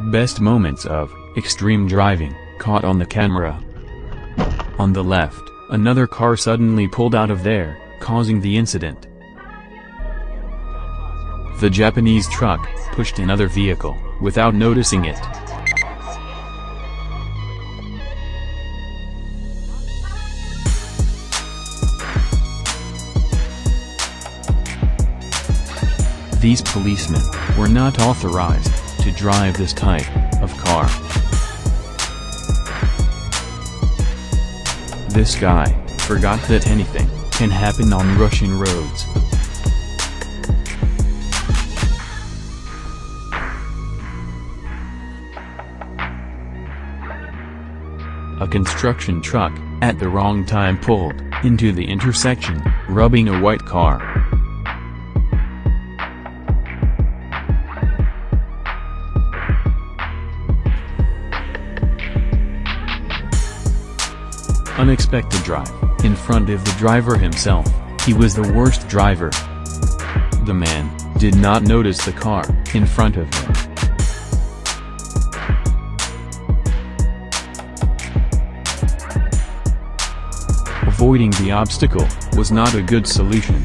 Best moments of extreme driving caught on the camera. On the left, another car suddenly pulled out of there, causing the incident. The Japanese truck pushed another vehicle without noticing it. These policemen were not authorized to drive this type of car. This guy forgot that anything can happen on Russian roads. A construction truck, at the wrong time, pulled into the intersection, rubbing a white car. Unexpected drive in front of the driver himself. He was the worst driver. The man did not notice the car in front of him. Avoiding the obstacle was not a good solution.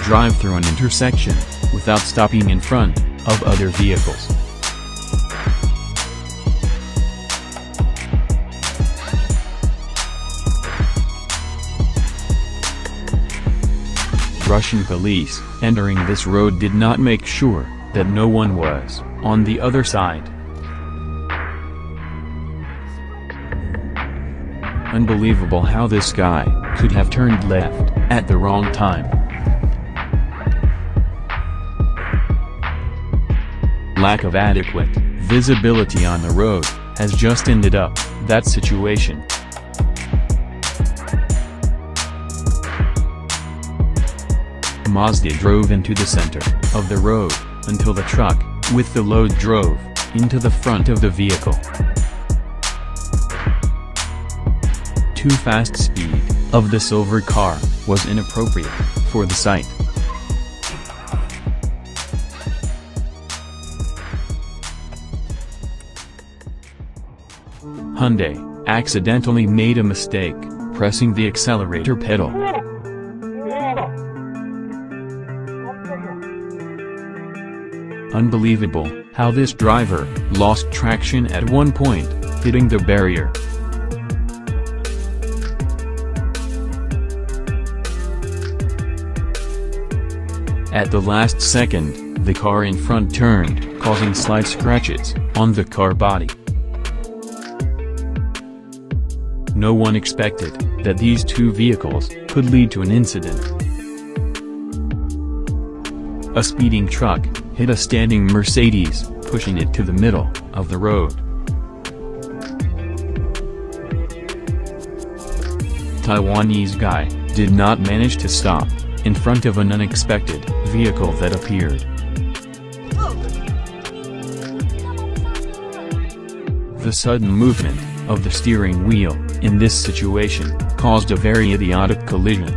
Drive through an intersection without stopping in front of other vehicles. Russian police entering this road did not make sure that no one was on the other side. Unbelievable how this guy could have turned left at the wrong time. Lack of adequate visibility on the road has just ended up that situation. Mazda drove into the center of the road until the truck with the load drove into the front of the vehicle. Too fast speed of the silver car was inappropriate for the sight. Hyundai accidentally made a mistake pressing the accelerator pedal. Unbelievable how this driver lost traction at one point, hitting the barrier. At the last second, the car in front turned, causing slight scratches on the car body. No one expected that these two vehicles could lead to an incident. A speeding truck hit a standing Mercedes, pushing it to the middle of the road. Taiwanese guy did not manage to stop in front of an unexpected vehicle that appeared. The sudden movement of the steering wheel in this situation caused a very idiotic collision.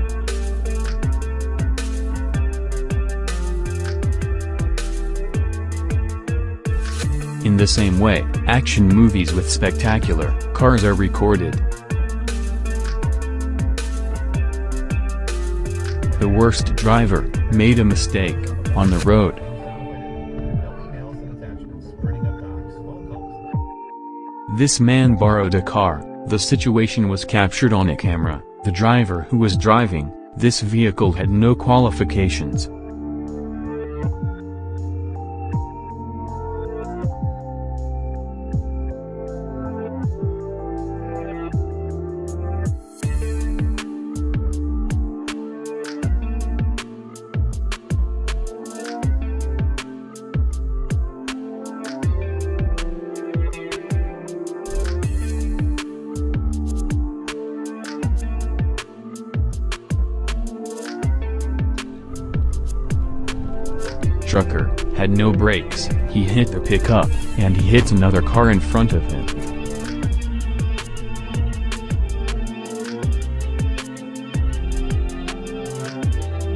In the same way, action movies with spectacular cars are recorded. The worst driver made a mistake on the road. This man borrowed a car. The situation was captured on a camera. The driver who was driving this vehicle had no qualifications. Trucker had no brakes. He hit the pickup, and he hit another car in front of him.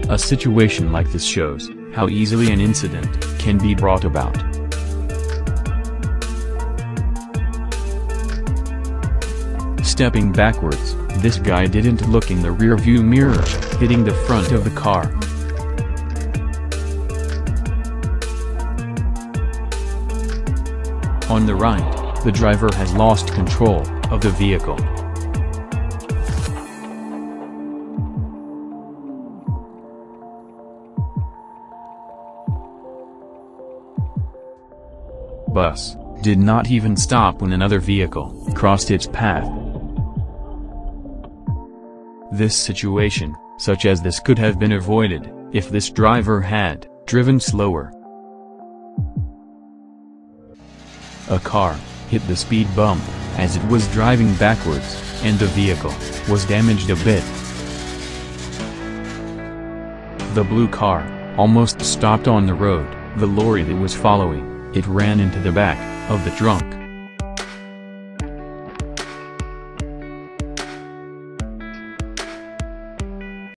A situation like this shows how easily an incident can be brought about. Stepping backwards, this guy didn't look in the rear-view mirror, hitting the front of the car. On the right, the driver has lost control of the vehicle. Bus did not even stop when another vehicle crossed its path. This situation, such as this, could have been avoided if this driver had driven slower. A car hit the speed bump as it was driving backwards, and the vehicle was damaged a bit. The blue car almost stopped on the road. The lorry that was following it ran into the back of the trunk.